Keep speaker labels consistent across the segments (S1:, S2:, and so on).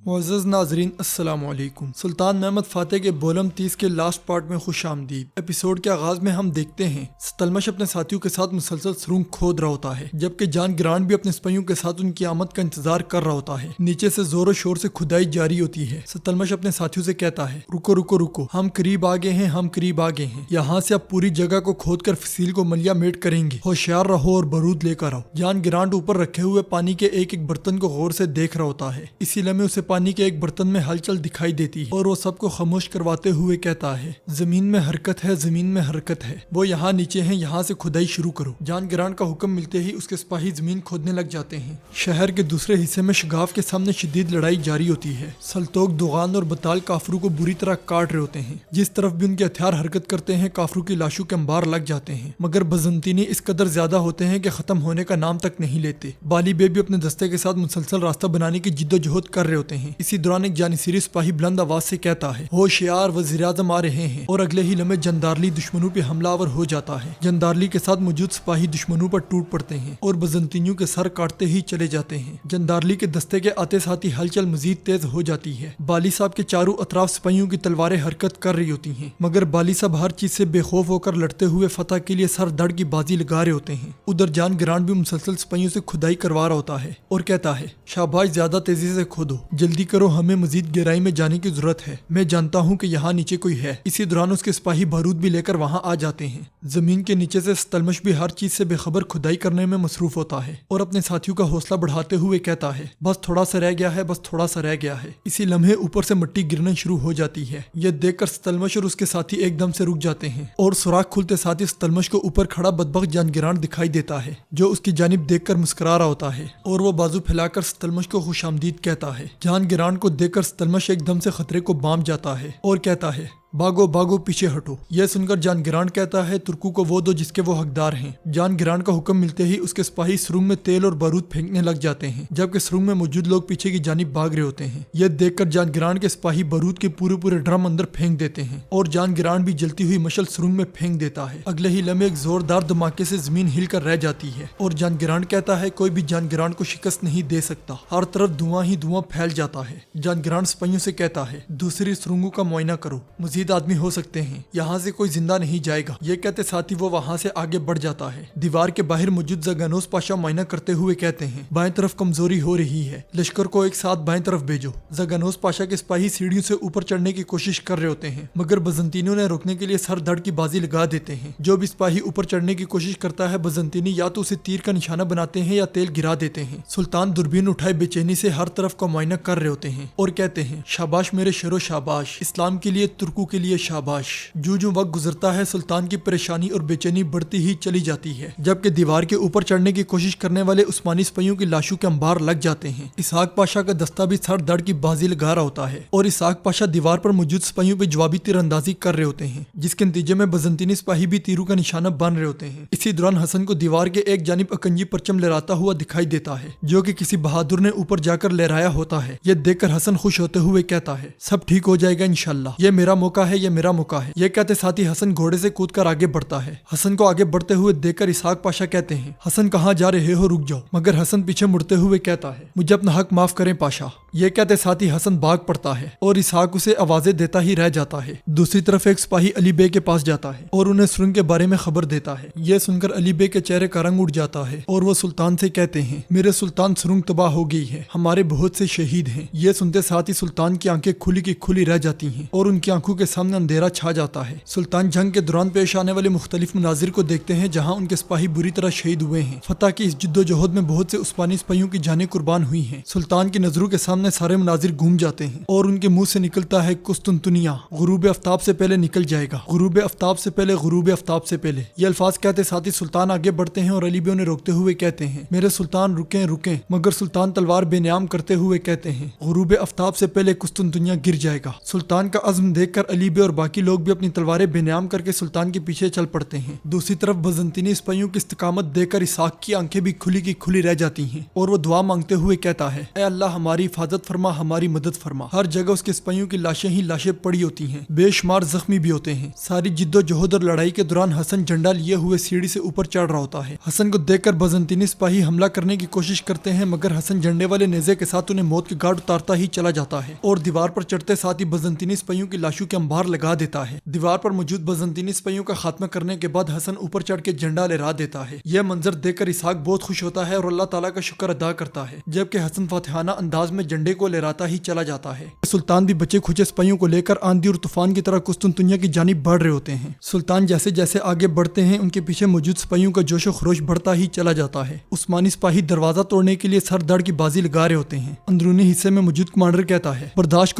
S1: मुअज़्ज़ज़ नाज़रीन अस्सलाम वालेकुम। सुल्तान महमद फ़ातेह के बोलम 30 के लास्ट पार्ट में खुश आमदीद। एपिसोड के आगाज में हम देखते हैं सतलमश अपने साथियों के साथ मुसलसल सुरंग खोद रहा होता है, जबकि जान ग्रांट भी अपने सिपाहियों के साथ उनकी आमद का इंतजार कर रहा होता है। नीचे से जोर शोर से खुदाई जारी होती है। सतलमश अपने साथियों से कहता है, रुको रुको रुको, हम करीब आ गए हैं, हम करीब आ गए हैं। यहाँ से आप पूरी जगह को खोद कर फसील को मलिया मेट करेंगे। होशियार रहो और बारूद लेकर आओ। जान ग्रांट ऊपर रखे हुए पानी के एक एक बर्तन को गौर से देख रहा होता है। इसी लम्हे उसे पानी के एक बर्तन में हलचल दिखाई देती है और वो सबको खामोश करवाते हुए कहता है, जमीन में हरकत है, जमीन में हरकत है। वो यहाँ नीचे हैं, यहाँ से खुदाई शुरू करो। जान ग्रांट का हुक्म मिलते ही उसके सिपाही जमीन खोदने लग जाते हैं। शहर के दूसरे हिस्से में शगाफ के सामने शदीद लड़ाई जारी होती है। सल्तोक, दुगान और बताल काफरू को बुरी तरह काट रहे होते हैं। जिस तरफ भी उनके हथियार हरकत करते हैं, काफरू की लाशों के अंबार लग जाते हैं। मगर बजंतीनी इस कदर ज्यादा होते हैं कि खत्म होने का नाम तक नहीं लेते। बाली बे भी अपने दस्ते के साथ मुसलसल रास्ता बनाने की जिद्दोजहद कर रहे होते हैं। इसी दौरान एक जानिसीरी सिपाही बुलंद आवाज से कहता है, होशियार, वज़ीर-ए-आज़म आ रहे हैं। और अगले ही लम्हे जंदारली दुश्मनों पे हमलावर हो जाता है। जंदारली के साथ मौजूद सिपाही दुश्मनों पर टूट पड़ते हैं और बजंतीनियों के सर काटते ही चले जाते हैं। जंदारली के दस्ते के आते साथ ही हलचल मजीद तेज हो जाती है। बाली साहब के चारों अतराफ सिपाहियों की तलवारें हरकत कर रही होती हैं, मगर बाली साहब हर चीज से बेखौफ होकर लड़ते हुए फतह के लिए सर धड़ की बाजी लगा रहे होते हैं। उधर जान ग्रांट भी मुसलसल सिपाहियों से खुदाई करवा रहा होता है और कहता है, शाबाश, ज्यादा तेजी से खोदो, जल्दी करो, हमें मजीद गहराई में जाने की जरूरत है। मैं जानता हूँ कि यहाँ नीचे कोई है। इसी दौरान उसके सिपाही बारूद भी लेकर वहाँ आ जाते हैं। जमीन के नीचे से सतलमश भी हर चीज से बेखबर खुदाई करने में मसरूफ होता है और अपने साथियों का हौसला बढ़ाते हुए कहता है, बस थोड़ा सा रह गया है, बस थोड़ा सा रह गया है। इसी लम्हे ऊपर से मिट्टी गिरना शुरू हो जाती है। यह देखकर सतलमश और उसके साथी एकदम से रुक जाते हैं और सुराख खुलते साथ ही सतलमश को ऊपर खड़ा बदबख्त जान ग्रांट दिखाई देता है, जो उसकी जानिब देखकर मुस्कुरा रहा होता है और वो बाजू फैलाकर सतलमश को खुशामदीद कहता है। जान ग्रांट को देखकर सतलमश एकदम से खतरे को बाम जाता है और कहता है, भागो भागो, पीछे हटो। यह सुनकर जान ग्रांट कहता है, तुर्कू को वो दो जिसके वो हकदार हैं। जान ग्रांट का हुक्म मिलते ही उसके सिपाही सुरंग में तेल और बारूद फेंकने लग जाते हैं, जबकि सुरंग में मौजूद लोग पीछे की जानिब भाग रहे होते हैं। यह देखकर जान ग्रांट के सिपाही बारूद के पूरे पूरे ड्रम अंदर फेंक देते हैं और जान ग्रांट भी जलती हुई मशल सुरंग में फेंक देता है। अगले ही लम्हे एक जोरदार धमाके से जमीन हिल कर रह जाती है और जान ग्रांट कहता है, कोई भी जान ग्रांट को शिकस्त नहीं दे सकता। हर तरफ धुआं ही धुआं फैल जाता है। जान ग्रांट सिपाहियों से कहता है, दूसरी सुरंगों का मुआयना करो, मजीद आदमी हो सकते हैं, यहाँ से कोई जिंदा नहीं जाएगा। ये कहते साथ ही वो वहाँ से आगे बढ़ जाता है। दीवार के बाहर मौजूद जगानोस पाशा मुआयना करते हुए कहते हैं, बाएं तरफ कमजोरी हो रही है, लश्कर को एक साथ बाएं तरफ भेजो। जगानोस पाशा के सिपाही सीढ़ियों से ऊपर चढ़ने की कोशिश कर रहे होते हैं, मगर बजंतीनियों ने रोकने के लिए सर धड़ की बाजी लगा देते हैं। जो भी सिपाही ऊपर चढ़ने की कोशिश करता है, बजंतीनी या तो उसे तीर का निशाना बनाते हैं या तेल गिरा देते हैं। सुल्तान दूरबीन उठाए बेचैनी से हर तरफ का मुआयना कर रहे होते हैं और कहते हैं, शाबाश मेरे शेरो शाबाश, इस्लाम के लिए, तुर्कों के लिए शाबाश। जो वक्त गुजरता है, सुल्तान की परेशानी और बेचैनी बढ़ती ही चली जाती है, जबकि दीवार के ऊपर चढ़ने की कोशिश करने वाले उस्मानी सिपाहियों की लाशों के अंबार लग जाते हैं। इसहाक पाशा का दस्ता भी सर धड़ की बाजी लगा रहा होता है और इसहाक पाशा दीवार पर मौजूद सिपाहियों पर जवाबी तीरंदाजी कर रहे होते हैं, जिसके नतीजे में बजंतीनी सिपाही भी तीरों का निशाना बन रहे होते हैं। इसी दौरान हसन को दीवार के एक जानिब अकंजी परचम लहराता हुआ दिखाई देता है, जो कि किसी बहादुर ने ऊपर जाकर लहराया होता है। यह देखकर हसन खुश होते हुए कहता है, सब ठीक हो जाएगा इंशाल्लाह, ये मेरा मौका है, ये मेरा मौका है। यह कहते साथ ही हसन घोड़े से कूदकर आगे बढ़ता है। हसन को आगे बढ़ते हुए देखकर इसहाक पाशा कहते हैं, हसन कहाँ जा रहे हो, रुक जाओ। मगर हसन पीछे मुड़ते हुए कहता है, मुझे अपना हक माफ करें पाशा। यह कहते साथ ही हसन भाग पड़ता है और इसहाक उसे आवाजें देता ही रह जाता है। दूसरी तरफ एक सिपाही अली बे के पास जाता है और उन्हें सुरंग के बारे में खबर देता है। यह सुनकर अली बे के चेहरे का रंग उड़ जाता है और वो सुल्तान से कहते हैं, मेरे सुल्तान, सुरंग तबाह हो गई है, हमारे बहुत से शहीद हैं। यह सुनते साथ ही सुल्तान की आंखें खुली की खुली रह जाती हैं और उनकी आंखों के सामने अंधेरा छा जाता है। सुल्तान जंग के दौरान पेश आने वाले मुख्तलिफ मनाजिर को देखते हैं, जहाँ उनके सिपाही बुरी तरह शहीद हुए हैं। फतह की इस जिद्दोजहद में बहुत से उस्मानी सिपाहियों की जानें कुर्बान हुई हैं। सुल्तान की नजरों के सामने सारे मनाजिर घूम जाते हैं और उनके मुंह से निकलता है, कुस्तुनतुनिया गुरूब आफ्ताब से पहले निकल जाएगा, गुरूब आफ्ताब से पहले, गुरूब आफ्ताब से पहले। ये अल्फाज कहते साथ ही सुल्तान आगे बढ़ते हैं और अली बे उन्हें रोकते हुए कहते हैं, मेरे सुल्तान रुकें रुकें। मगर सुल्तान तलवार बेनियाम करते हुए कहते हैं, गुरूब आफ्ताब से पहले कुस्तुनतुनिया गिर जाएगा। सुल्तान का अज़्म देखकर अली बे और बाकी लोग भी अपनी तलवारें बेनियाम करके सुल्तान के पीछे चल पड़ते हैं। दूसरी तरफ बजंतीनी सिपाहियों की इस्तिकामत देखकर इसहाक की आंखें भी खुली की खुली रह जाती हैं और वो दुआ मांगते हुए कहता है, ऐ अल्लाह हमारी हिफाजत حفاظت فرما, ہماری مدد فرما. ہر جگہ اس کے سپاہیوں کی لاشیں ہی لاشیں پڑی ہوتی ہیں, بے شمار زخمی بھی ہوتے ہیں. ساری جد و جہد اور لڑائی کے دوران حسن جھنڈا لیے ہوئے سیڑھی سے اوپر چڑھ رہا ہوتا ہے. حسن کو دیکھ کر بازنطینی سپاہی حملہ کرنے کی کوشش کرتے ہیں, مگر حسن جھنڈے والے نیزے کے ساتھ انہیں موت کے گھاٹ اتارتا ہی چلا جاتا ہے اور دیوار پر چڑھتے ساتھ ہی بازنطینی سپاہیوں کی لاشوں کے انبار لگا دیتا ہے. دیوار پر موجود بازنطینی سپاہیوں کا خاتمہ کرنے کے بعد حسن اوپر چڑھ کے جھنڈا لہرا دیتا ہے. یہ منظر دیکھ کر اسحاق بہت خوش ہوتا ہے اور اللہ تعالیٰ کا شکر ادا کرتا ہے, جبکہ حسن فاتحانہ انداز میں جھنڈے کو لہراتا ہی چلا جاتا ہے. سلطان بھی بچے کھچے سپاہیوں کو لے کر آندھی اور طوفان کی طرح قسطنطنیہ کی جانب بڑھ رہے ہوتے ہیں. سلطان جیسے جیسے آگے بڑھتے ہیں ان کے پیچھے موجود سپاہیوں کا جوش و خروش بڑھتا ہی چلا جاتا ہے. عثمانی سپاہی دروازہ توڑنے کے لیے سر دڑ کی بازی لگا رہے ہوتے ہیں. اندرونی حصے میں موجود کمانڈر کہتا ہے, برداشت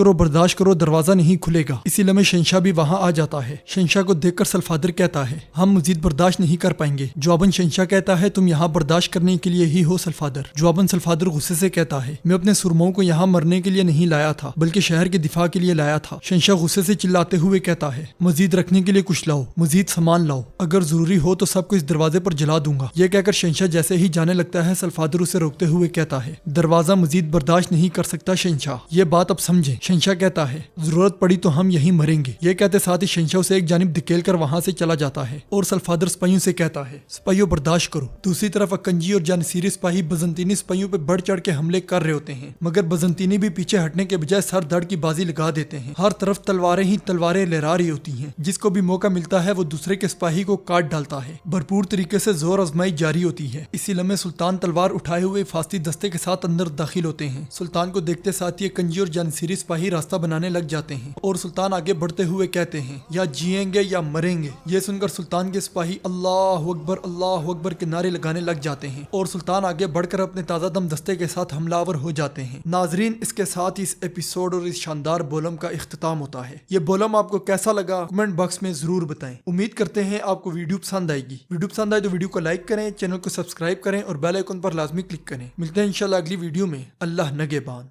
S1: کرو دروازہ نہیں کھلے گا. اسی لمحے شہنشاہ بھی وہاں آ جاتا ہے. شہنشاہ کو دیکھ کر سلفادر کہتا ہے, ہم مزید برداشت نہیں کر پائیں گے. جواباً شہنشاہ کہتا ہے, تم یہاں برداشت کرنے کے لیے ہی ہو سلفادر. جواباً سلفادر غصے سے کہتا ہے, میں اپنے سرماؤں کو یہاں مرنے کے لیے نہیں لایا تھا بلکہ شہر کے دفاع کے لیے لایا تھا. شہنشاہ غصے سے چلاتے ہوئے کہتا ہے, مزید رکھنے کے لیے کچھ لاؤ, مزید سامان لاؤ, اگر ضروری ہو تو سب کو اس دروازے پر جلا دوں گا. یہ کہہ کر شہنشاہ جیسے ہی جانے لگتا ہے سلفادر اسے روکتے ہوئے کہتا ہے, دروازہ مزید برداشت نہیں کر سکتا شہنشاہ, یہ بات اب سمجھیں. شہنشاہ کہتا ہے, ضرورت پڑی تو ہم یہیں مریں گے. یہ کہتے ساتھ ہی شہنشاہ اسے ایک جانب دھکیل کر وہاں سے چلا جاتا ہے اور سلفادر سپاہیوں سے کہتا ہے, سپاہیوں برداشت کرو. دوسری طرف اکنجی اور جانسیری سپاہی بازنطینی سپاہیوں پہ بڑھ چڑھ کے حملے کر رہے ہوتے ہیں, مگر بازنطینی بھی پیچھے ہٹنے کے بجائے سر دڑ کی بازی لگا دیتے ہیں. ہر طرف تلواریں ہی تلواریں لہرا رہی ہوتی ہیں. جس کو بھی موقع ملتا ہے وہ دوسرے کے سپاہی کو کاٹ ڈالتا ہے. بھرپور طریقے سے زور آزمائی جاری ہوتی ہے. اسی لمحے سلطان تلوار اٹھائے ہوئے حفاظتی دستے کے ساتھ اندر داخل ہوتے ہیں. سلطان کو دیکھتے ساتھ ہی کنجی اور جانسیری سپاہی راستہ بنانے لگ جاتے ہیں اور سلطان آگے بڑھتے ہوئے کہتے ہیں, یا جیئیں گے یا مریں گے. یہ سن کر سلطان کے سپاہی اللہ اکبر کے نعرے لگانے لگ جاتے ہیں اور سلطان آگے بڑھ کر اپنے تازہ دم دستے کے ساتھ حملہ آور ہو جاتے ہیں. ناظرین, اس کے ساتھ اس ایپیسوڈ اور اس شاندار بولم کا اختتام ہوتا ہے. یہ بولم آپ کو کیسا لگا کمنٹ باکس میں ضرور بتائیں. امید کرتے ہیں آپ کو ویڈیو پسند آئے گی. ویڈیو پسند آئے تو ویڈیو کو لائک کریں, چینل کو سبسکرائب کریں اور بیل آئیکن پر لازمی کلک کریں. ملتے ہیں انشاءاللہ اگلی ویڈیو میں. اللہ نگہبان.